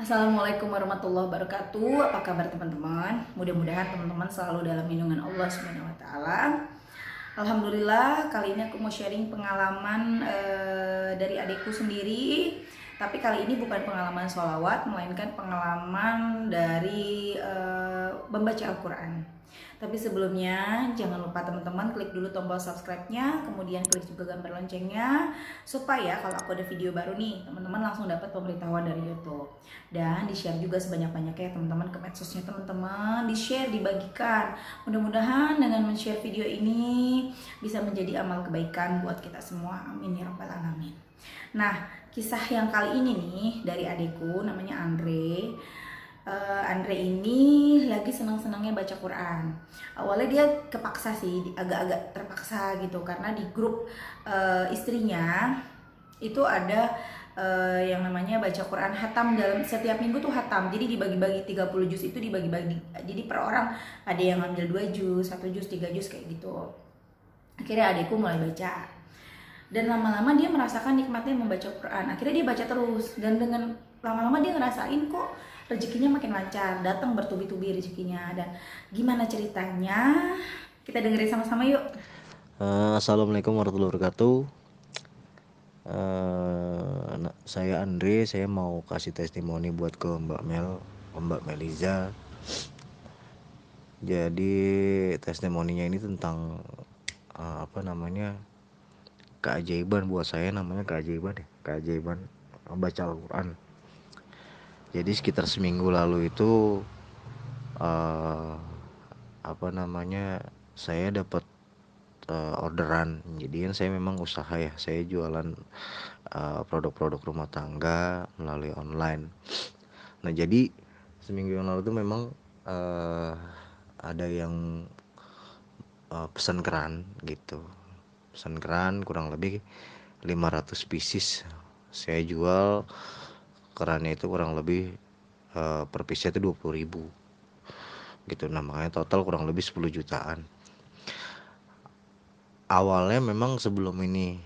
Assalamualaikum warahmatullahi wabarakatuh. Apa kabar teman-teman? Mudah-mudahan teman-teman selalu dalam lindungan Allah Subhanahu wa taala. Alhamdulillah, kali ini aku mau sharing pengalaman dari adikku sendiri. Tapi kali ini bukan pengalaman sholawat, melainkan pengalaman dari membaca Al-Quran. Tapi sebelumnya jangan lupa teman-teman klik dulu tombol subscribe-nya, kemudian klik juga gambar loncengnya supaya kalau aku ada video baru nih, teman-teman langsung dapat pemberitahuan dari YouTube. Dan di-share juga sebanyak-banyaknya ya teman-teman ke medsosnya teman-teman, di-share, dibagikan. Mudah-mudahan dengan men-share video ini bisa menjadi amal kebaikan buat kita semua. Amin ya rabbal alamin. Nah, kisah yang kali ini nih dari adikku namanya Andre. Andre ini lagi senang-senangnya baca Quran. Awalnya dia kepaksa sih, agak-agak terpaksa gitu karena di grup istrinya itu ada yang namanya baca Quran hatam dalam setiap minggu tuh hatam. Jadi dibagi-bagi 30 juz itu dibagi-bagi. Jadi per orang ada yang ngambil 2 juz, 1 juz, 3 juz kayak gitu. Akhirnya adikku mulai baca. Dan lama-lama dia merasakan nikmatnya membaca Quran. Akhirnya dia baca terus dan dengan lama-lama dia ngerasain kok rezekinya makin lancar, datang bertubi-tubi rezekinya. Dan gimana ceritanya? Kita dengerin sama-sama yuk. Assalamualaikum warahmatullahi wabarakatuh. Saya Andre, saya mau kasih testimoni buat ke Mbak Meliza. Jadi testimoninya ini tentang keajaiban buat saya, namanya keajaiban baca Al-Quran. Jadi sekitar seminggu lalu itu uh, saya dapat orderan. Jadi kan saya memang usaha ya, saya jualan produk-produk rumah tangga melalui online. Nah jadi seminggu yang lalu tuh memang uh, ada yang pesan keran gitu, pesan keran kurang lebih 500 pieces. Saya jual kerannya itu kurang lebih per piece itu 20.000 gitu. Nah makanya total kurang lebih 10 jutaan. Awalnya memang sebelum ini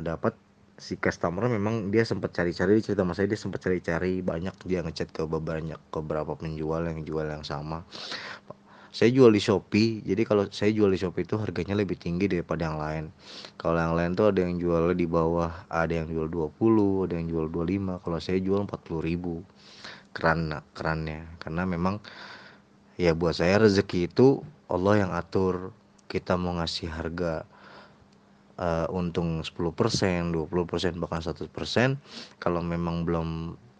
dapat, si customer memang dia sempat cari-cari, cerita sama saya dia sempat cari-cari banyak, dia ngechat ke beberapa penjual yang jual yang sama. Saya jual di Shopee, jadi kalau saya jual di Shopee itu harganya lebih tinggi daripada yang lain. Kalau yang lain tuh ada yang jual di bawah, ada yang jual 20, ada yang jual 25. Kalau saya jual 40.000 kerannya, karena memang ya buat saya rezeki itu Allah yang atur. Kita mau ngasih harga untung 10%, 20%, bahkan 100%, kalau memang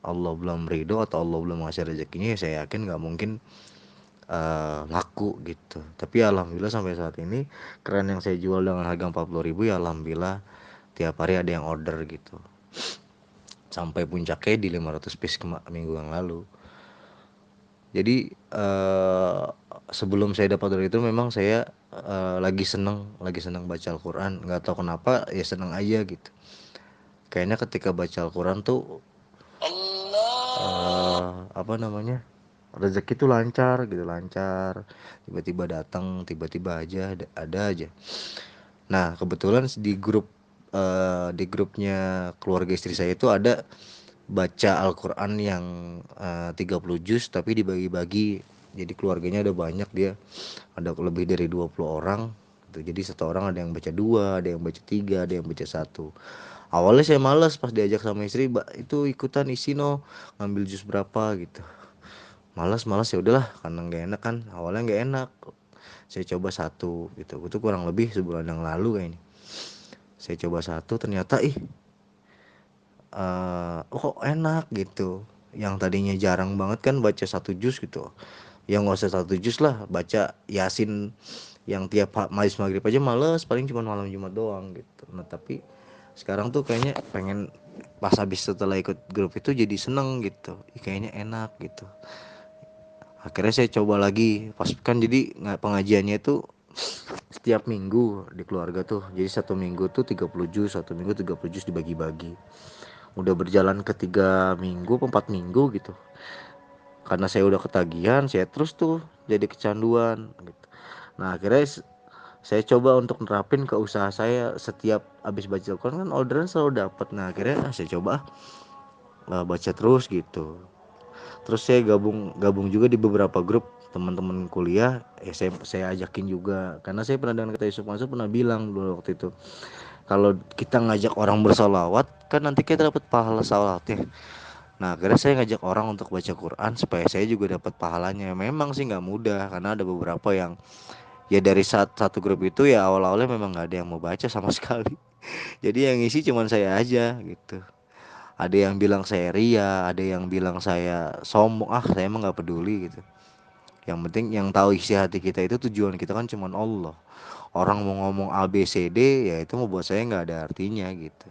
Allah belum ridho atau Allah belum ngasih rezekinya, ya saya yakin nggak mungkin laku gitu. Tapi alhamdulillah sampai saat ini keran yang saya jual dengan harga 40.000 ya alhamdulillah tiap hari ada yang order gitu. Sampai puncaknya di 500 piece minggu yang lalu. Jadi sebelum saya dapat order itu memang saya lagi seneng baca Al-Quran. Nggak tahu kenapa ya seneng aja gitu. Kayaknya ketika baca Al-Quran tuh rezeki tuh lancar gitu, lancar, tiba-tiba datang, tiba-tiba aja ada aja. Nah kebetulan di grupnya keluarga istri saya itu ada baca Al-Quran yang 30 juz tapi dibagi-bagi. Jadi keluarganya ada banyak, dia ada lebih dari 20 orang gitu. Jadi satu orang ada yang baca 2, ada yang baca 3, ada yang baca 1. Awalnya saya males pas diajak sama istri, itu ikutan isi no, ngambil jus berapa gitu. Malas ya udahlah, karena nggak enak kan, awalnya nggak enak. Saya coba satu gitu, itu kurang lebih sebulan yang lalu kayak ini. Saya coba satu, ternyata kok enak gitu. Yang tadinya jarang banget kan baca satu jus gitu, yang nggak usah satu jus lah, baca Yasin yang tiap maghrib aja males, paling cuma malam Jumat doang gitu. Nah tapi sekarang tuh kayaknya pengen, pas habis setelah ikut grup itu jadi seneng gitu, kayaknya enak gitu. Akhirnya saya coba lagi, pas kan jadi pengajiannya itu setiap minggu di keluarga tuh, jadi satu minggu tuh 30 juz, satu minggu 30 juz dibagi-bagi. Udah berjalan ke 3 minggu 4 minggu gitu, karena saya udah ketagihan, saya terus tuh jadi kecanduan gitu. Nah akhirnya saya coba untuk nerapin ke usaha saya. Setiap habis baca Al-Quran kan orderan selalu dapat. Nah akhirnya saya coba baca terus gitu. Terus saya gabung gabung juga di beberapa grup teman-teman kuliah, ya saya ajakin juga karena saya pernah dengan kata Yusuf Mansur pernah bilang dulu waktu itu, kalau kita ngajak orang bersolawat kan nanti kita dapat pahala salawatnya. Nah akhirnya saya ngajak orang untuk baca Quran supaya saya juga dapat pahalanya. Memang sih nggak mudah karena ada beberapa yang ya dari satu grup itu ya awal-awalnya memang nggak ada yang mau baca sama sekali. Jadi yang isi cuman saya aja gitu. Ada yang bilang saya ria, ada yang bilang saya sombong. Ah, saya emang nggak peduli gitu. Yang penting yang tahu isi hati kita itu tujuan kita kan cuman Allah. Orang mau ngomong A B C D ya itu mau buat saya nggak ada artinya gitu.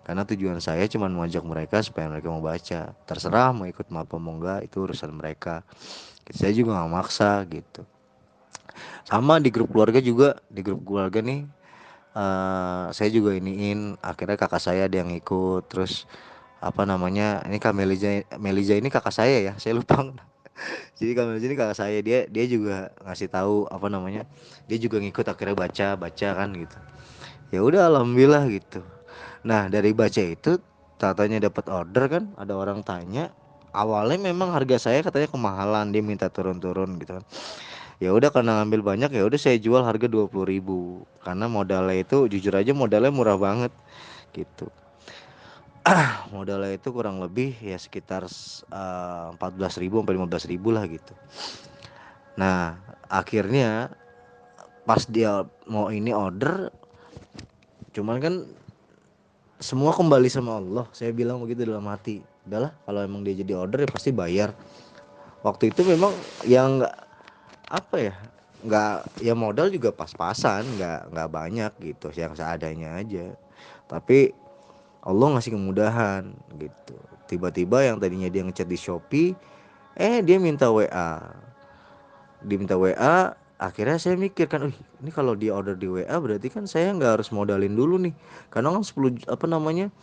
Karena tujuan saya cuman mengajak mereka supaya mereka mau baca. Terserah mau ikut mau apa mau enggak itu urusan mereka. Saya juga nggak maksa gitu. Sama di grup keluarga juga, di grup keluarga nih saya juga iniin akhirnya kakak saya ada yang ikut. Terus apa namanya ini Kak Melija ini kakak saya ya, saya lupa. Jadi Kak Melija ini kakak saya, dia juga ngasih tahu apa namanya, dia juga ngikut akhirnya baca baca kan gitu. Ya udah alhamdulillah gitu. Nah dari baca itu tatanya dapat order kan, ada orang tanya. Awalnya memang harga saya katanya kemahalan, dia minta turun-turun gitu kan. Ya udah karena ngambil banyak ya udah saya jual harga 20.000 karena modalnya itu jujur aja modalnya murah banget gitu. Modalnya itu kurang lebih ya sekitar 14.000 sampai 15.000 lah gitu. Nah akhirnya pas dia mau ini order, cuman kan semua kembali sama Allah. Saya bilang begitu dalam hati. Udahlah kalau emang dia jadi order ya pasti bayar. Waktu itu memang yang nggak apa ya, nggak ya modal juga pas-pasan, nggak banyak gitu, yang seadanya aja. Tapi Allah ngasih kemudahan gitu. Tiba-tiba yang tadinya dia ngechat di Shopee, dia minta WA. Diminta WA, akhirnya saya mikir kan, ini kalau dia order di WA berarti kan saya nggak harus modalin dulu nih. Karena kan 10 apa namanya?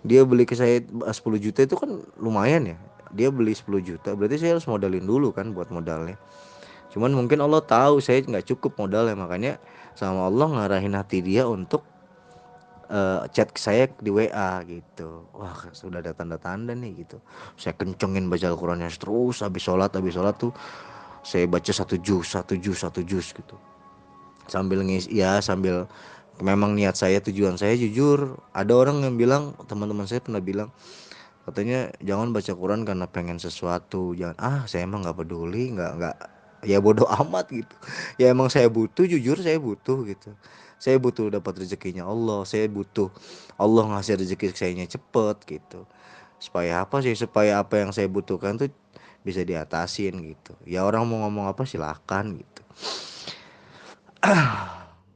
Dia beli ke saya 10 juta itu kan lumayan ya. Dia beli 10 juta, berarti saya harus modalin dulu kan buat modalnya. Cuman mungkin Allah tahu saya nggak cukup modalnya, makanya sama Allah ngarahin hati dia untuk chat ke saya di WA gitu. Wah sudah ada tanda-tanda nih gitu. Saya kencengin baca Al-Qurannya terus, habis sholat tuh saya baca satu juz gitu. Sambil sambil memang niat saya, tujuan saya jujur. Ada orang yang bilang, teman-teman saya pernah bilang, katanya jangan baca Quran karena pengen sesuatu, jangan. Saya emang nggak peduli, nggak ya bodoh amat gitu. Ya emang saya butuh, jujur saya butuh gitu. Saya butuh dapat rezekinya Allah, saya butuh Allah ngasih rezeki sayanya cepet gitu. Supaya apa sih, supaya apa yang saya butuhkan tuh bisa diatasin gitu. Ya orang mau ngomong apa silakan gitu.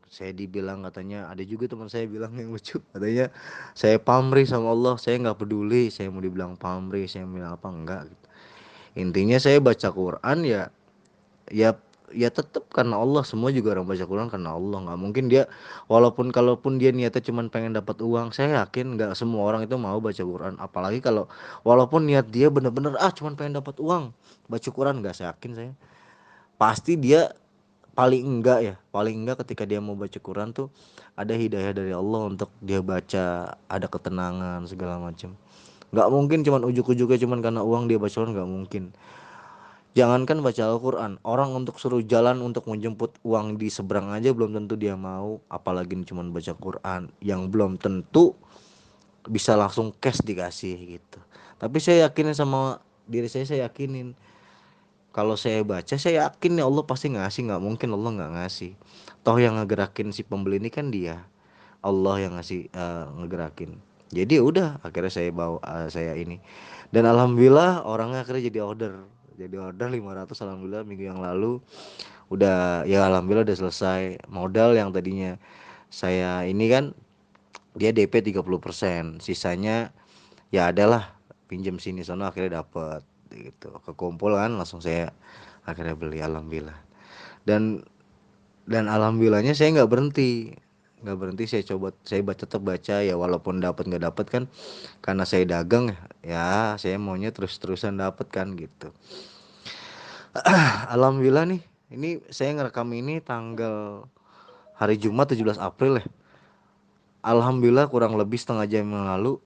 Saya dibilang, katanya ada juga teman saya bilang yang lucu, katanya saya pamrih sama Allah, saya nggak peduli saya mau dibilang pamrih, saya mau bilang apa enggak gitu. Intinya saya baca Quran ya ya tetap karena Allah. Semua juga orang baca Quran karena Allah, nggak mungkin dia, walaupun kalaupun dia niatnya cuman pengen dapat uang, saya yakin nggak semua orang itu mau baca Quran. Apalagi kalau walaupun niat dia bener-bener cuman pengen dapat uang, baca Quran, nggak, saya yakin saya pasti dia paling enggak ketika dia mau baca Quran tuh ada hidayah dari Allah untuk dia baca, ada ketenangan segala macam. Nggak mungkin cuman ujuk-ujuknya cuman karena uang dia baca Quran, nggak mungkin. Jangankan baca Al-Quran, orang untuk suruh jalan untuk menjemput uang di seberang aja belum tentu dia mau, apalagi cuman baca Quran yang belum tentu bisa langsung cash dikasih gitu. Tapi saya yakinin sama diri saya yakinin kalau saya baca saya yakin ya Allah pasti ngasih, nggak mungkin Allah nggak ngasih. Toh yang ngegerakin si pembeli ini kan dia, Allah yang ngasih, ngegerakin. Jadi udah akhirnya saya bawa, saya ini, dan alhamdulillah orangnya akhirnya jadi order 500, alhamdulillah minggu yang lalu udah, ya alhamdulillah udah selesai. Modal yang tadinya saya ini kan dia DP 30%, sisanya ya adalah pinjam sini sono akhirnya dapet gitu, kekumpul kan langsung saya akhirnya beli alhamdulillah. Dan dan alhamdulillahnya saya nggak berhenti, saya coba, saya tetap baca ya walaupun dapat nggak dapat kan, karena saya dagang ya saya maunya terus-terusan dapat kan gitu. Alhamdulillah nih, ini saya ngerekam ini tanggal hari Jumat 17 April ya. Alhamdulillah kurang lebih setengah jam yang lalu,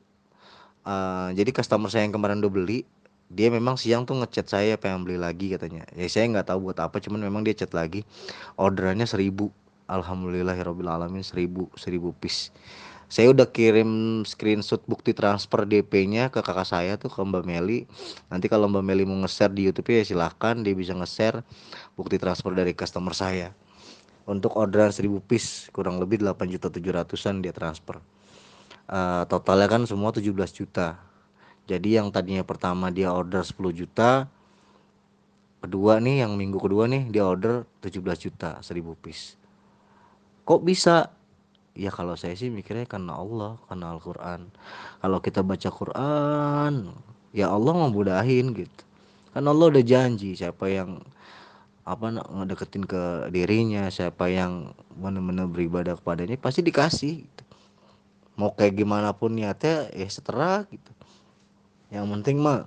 jadi customer saya yang kemarin udah beli Dia memang siang tuh ngechat saya pengen beli lagi katanya. Ya saya nggak tahu buat apa, cuman memang dia chat lagi. Orderannya 1.000. Alhamdulillahirabbil alamin, 1.000 piece. Saya udah kirim screenshot bukti transfer DP-nya ke kakak saya tuh, ke Mbak Meli. Nanti kalau Mbak Meli mau nge-share di YouTube ya silahkan, dia bisa nge-share bukti transfer dari customer saya. Untuk orderan 1.000 piece kurang lebih 8.700.000-an dia transfer. Totalnya kan semua 17 juta. Jadi yang tadinya pertama dia order 10 juta, kedua nih yang minggu kedua nih dia order 17 juta 1.000 piece. Kok bisa? Ya kalau saya sih mikirnya karena Allah, karena Al-Quran. Kalau kita baca Quran, ya Allah memudahin gitu. Kan Allah udah janji siapa yang ngedeketin ke dirinya, siapa yang benar-benar beribadah kepadanya pasti dikasih gitu. Mau kayak gimana pun niatnya ya seterah gitu. Yang penting mah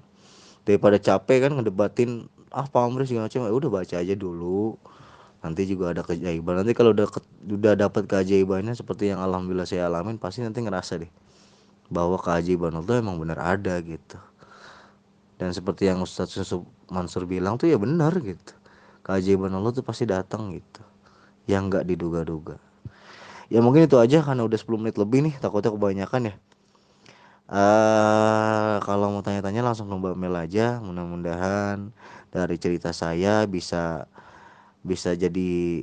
daripada capek kan ngedebatin pamrih segala macam, ya udah baca aja dulu. Nanti juga ada keajaiban. Nanti kalau udah dapat keajaibannya seperti yang alhamdulillah saya alamin, pasti nanti ngerasa deh bahwa keajaiban Allah emang benar ada gitu. Dan seperti yang Ustadz Yusuf Mansur bilang tuh ya benar gitu. Keajaiban Allah tuh pasti datang gitu. Yang nggak diduga-duga. Ya mungkin itu aja karena udah 10 menit lebih nih, takutnya kebanyakan ya. Kalau mau tanya-tanya langsung ke Mbak Mel aja. Mudah-mudahan dari cerita saya bisa bisa jadi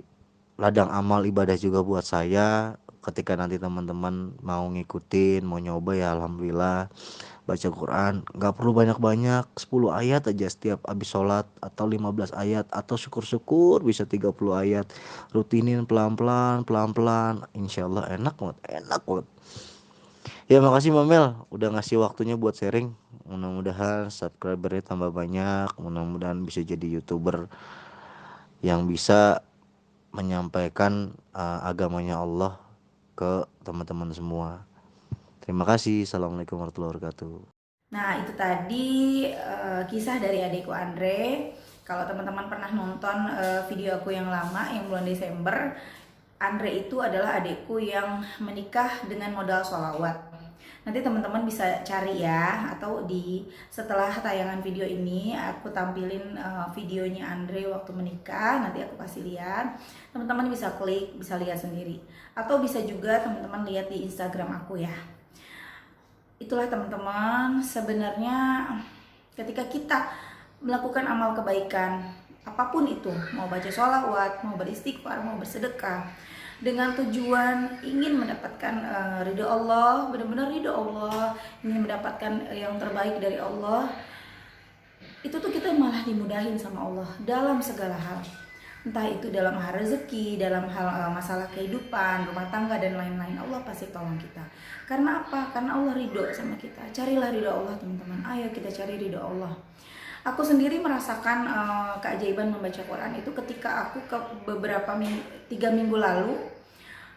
ladang amal ibadah juga buat saya. Ketika nanti teman-teman mau ngikutin, mau nyoba ya alhamdulillah. Baca Quran nggak perlu banyak-banyak, 10 ayat aja setiap habis sholat, atau 15 ayat, atau syukur-syukur bisa 30 ayat. Rutinin pelan-pelan pelan-pelan, insyaallah enak banget, enak banget. Ya makasih Mbak Mel udah ngasih waktunya buat sharing. Mudah-mudahan subscribernya tambah banyak, mudah-mudahan bisa jadi YouTuber yang bisa menyampaikan agamanya Allah ke teman-teman semua. Terima kasih. Assalamualaikum warahmatullahi wabarakatuh. Nah, itu tadi kisah dari adikku Andre. Kalau teman-teman pernah nonton video aku yang lama yang bulan Desember, Andre itu adalah adikku yang menikah dengan modal sholawat. Nanti teman-teman bisa cari ya, atau setelah tayangan video ini aku tampilin videonya Andre waktu menikah, nanti aku kasih lihat. Teman-teman bisa klik, bisa lihat sendiri. Atau bisa juga teman-teman lihat di Instagram aku ya. Itulah teman-teman, sebenarnya ketika kita melakukan amal kebaikan apapun itu, mau baca sholawat, mau beristighfar, mau bersedekah, dengan tujuan ingin mendapatkan ridho Allah, benar-benar ridho Allah, ingin mendapatkan yang terbaik dari Allah, itu tuh kita malah dimudahin sama Allah dalam segala hal. Entah itu dalam hal rezeki, dalam hal masalah kehidupan, rumah tangga dan lain-lain, Allah pasti tolong kita. Karena apa? Karena Allah ridho sama kita. Carilah ridho Allah teman-teman. Ayo kita cari ridho Allah. Aku sendiri merasakan keajaiban membaca Quran itu ketika aku ke beberapa 3 minggu lalu,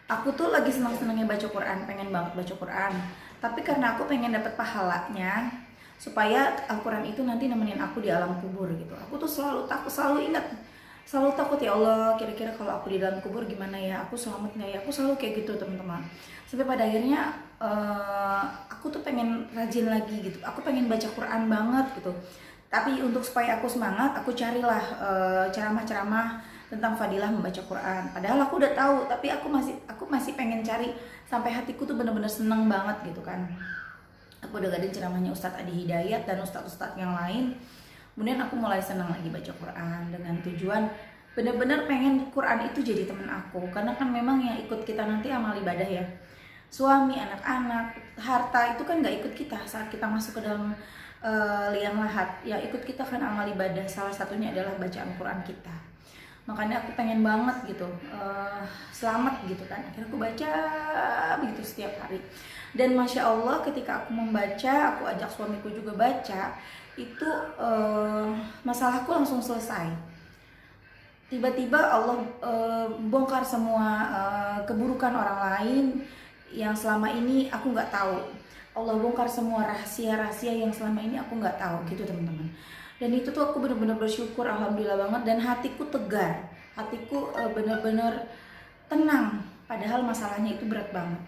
aku tuh lagi senang-senangnya baca Quran, pengen banget baca Quran. Tapi karena aku pengen dapat pahalanya, supaya Al-Quran itu nanti nemenin aku di alam kubur gitu. Aku tuh selalu takut, selalu takut ya Allah, kira-kira kalau aku di dalam kubur gimana ya, aku selamat nggak ya, aku selalu kayak gitu teman-teman. Sampai pada akhirnya aku tuh pengen rajin lagi gitu, aku pengen baca Quran banget gitu. Tapi untuk supaya aku semangat, aku carilah ceramah-ceramah tentang fadilah membaca Quran. Padahal aku udah tahu, tapi aku masih pengen cari sampai hatiku tuh bener-bener seneng banget gitu kan. Aku udah dengerin ceramahnya Ustadz Adi Hidayat dan Ustadz-Ustadz yang lain. Kemudian aku mulai senang lagi baca Quran dengan tujuan benar-benar pengen Quran itu jadi teman aku, karena kan memang yang ikut kita nanti amal ibadah ya, suami, anak-anak, harta itu kan nggak ikut kita saat kita masuk ke dalam liang lahat. Yang ikut kita kan amal ibadah, salah satunya adalah bacaan Quran kita. Makanya aku pengen banget gitu selamat gitu kan, akhirnya aku baca begitu setiap hari. Dan Masya Allah ketika aku membaca, aku ajak suamiku juga baca, itu masalahku langsung selesai. Tiba-tiba Allah bongkar semua keburukan orang lain yang selama ini aku nggak tahu. Allah bongkar semua rahasia-rahasia yang selama ini aku nggak tahu gitu teman-teman. Dan itu tuh aku benar-benar bersyukur, alhamdulillah banget, dan hatiku tegar, hatiku benar-benar tenang. Padahal masalahnya itu berat banget.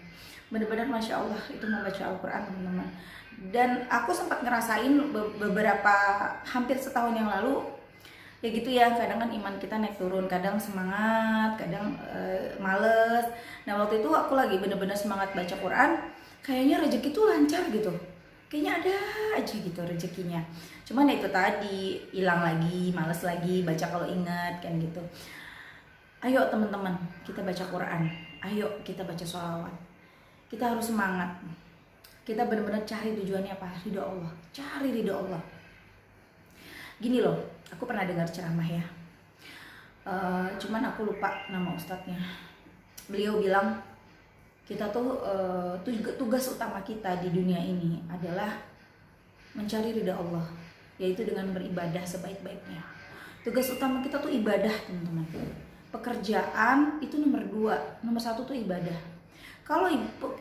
Benar-benar Masya Allah itu membaca Al-Quran teman-teman. Dan aku sempat ngerasain beberapa hampir setahun yang lalu ya gitu ya, kadang kan iman kita naik turun, kadang semangat, kadang males. Nah waktu itu aku lagi bener-bener semangat baca Quran, kayaknya rezeki tuh lancar gitu, kayaknya ada aja gitu rezekinya. Cuman ya itu tadi, hilang lagi, males lagi baca kalau ingat kan gitu. Ayo teman-teman, kita baca Quran, ayo kita baca sholawat, kita harus semangat. Kita benar-benar cari tujuannya apa? Ridho Allah. Cari ridho Allah. Gini loh, aku pernah dengar ceramah ya. Cuman aku lupa nama ustadznya. Beliau bilang kita tuh tugas utama kita di dunia ini adalah mencari ridho Allah, yaitu dengan beribadah sebaik-baiknya. Tugas utama kita tuh ibadah, teman-teman. Pekerjaan itu nomor 2, nomor 1 tuh ibadah. Kalau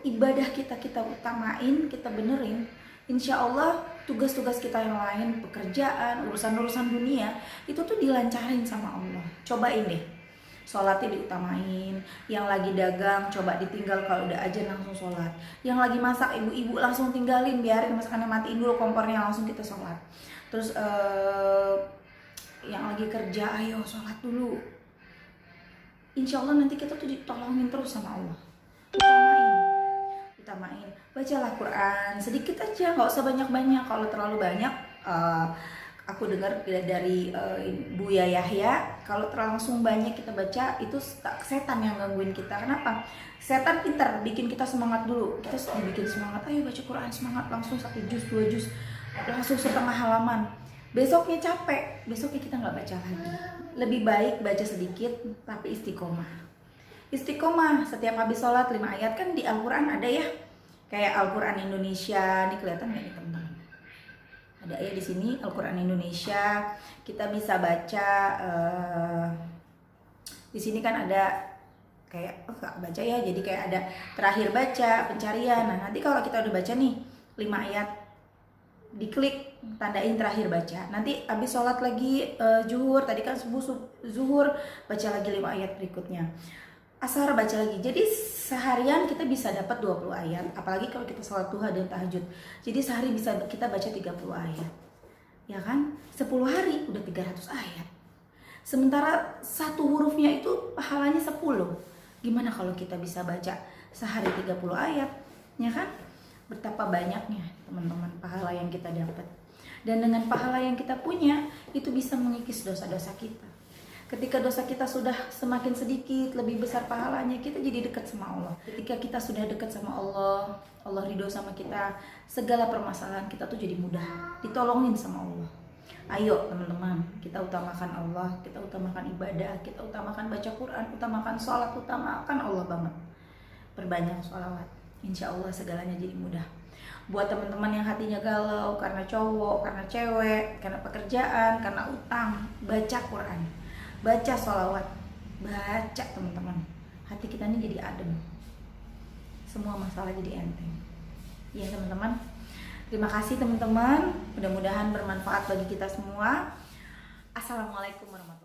ibadah kita utamain, kita benerin, insya Allah tugas-tugas kita yang lain, pekerjaan, urusan-urusan dunia, itu tuh dilancarin sama Allah. Cobain deh, sholatnya diutamain. Yang lagi dagang, coba ditinggal, kalau udah aja langsung sholat. Yang lagi masak, ibu-ibu langsung tinggalin, biarin masakannya, matiin dulu kompornya, langsung kita sholat. Terus yang lagi kerja, ayo sholat dulu. Insya Allah nanti kita tuh ditolongin terus sama Allah. Utamain, bacalah Quran sedikit aja, nggak usah banyak-banyak. Kalau terlalu banyak, aku dengar dari Buya Yahya, kalau langsung banyak kita baca itu setan yang gangguin kita. Kenapa? Setan pintar bikin kita semangat dulu, kita dibikin semangat, ayo baca Quran, semangat, langsung 1 juz 2 juz, langsung setengah halaman. Besoknya capek, besoknya kita nggak baca lagi. Lebih baik baca sedikit tapi istiqomah. Istiqomah setiap habis sholat 5 ayat, kan di Al-Quran ada ya, kayak Al-Quran Indonesia, ini kelihatan nggak nih teman-teman? Ada ya di sini Al-Quran Indonesia, kita bisa baca. Di sini kan ada kayak nggak baca ya, jadi kayak ada terakhir baca, pencarian. Nah nanti kalau kita udah baca nih 5 ayat, diklik tandain terakhir baca. Nanti habis sholat lagi zuhur, tadi kan subuh zuhur, baca lagi 5 ayat berikutnya. Asar baca lagi. Jadi seharian kita bisa dapat 20 ayat, apalagi kalau kita sholat duha dan tahajud. Jadi sehari bisa kita baca 30 ayat. Ya kan? 10 hari udah 300 ayat. Sementara satu hurufnya itu pahalanya 10. Gimana kalau kita bisa baca sehari 30 ayat? Ya kan? Betapa banyaknya teman-teman pahala yang kita dapat. Dan dengan pahala yang kita punya, itu bisa mengikis dosa-dosa kita. Ketika dosa kita sudah semakin sedikit, lebih besar pahalanya, kita jadi dekat sama Allah. Ketika kita sudah dekat sama Allah, Allah ridho sama kita, segala permasalahan kita tuh jadi mudah, ditolongin sama Allah. Ayo teman-teman, kita utamakan Allah, kita utamakan ibadah, kita utamakan baca Quran, utamakan sholat, utamakan Allah banget. Perbanyak sholawat, insya Allah segalanya jadi mudah. Buat teman-teman yang hatinya galau karena cowok, karena cewek, karena pekerjaan, karena utang, baca Quran, baca sholawat, baca teman-teman, hati kita ini jadi adem, semua masalah jadi enteng. Ya teman-teman, terima kasih teman-teman, mudah-mudahan bermanfaat bagi kita semua. Assalamualaikum warahmatullahi wabarakatuh.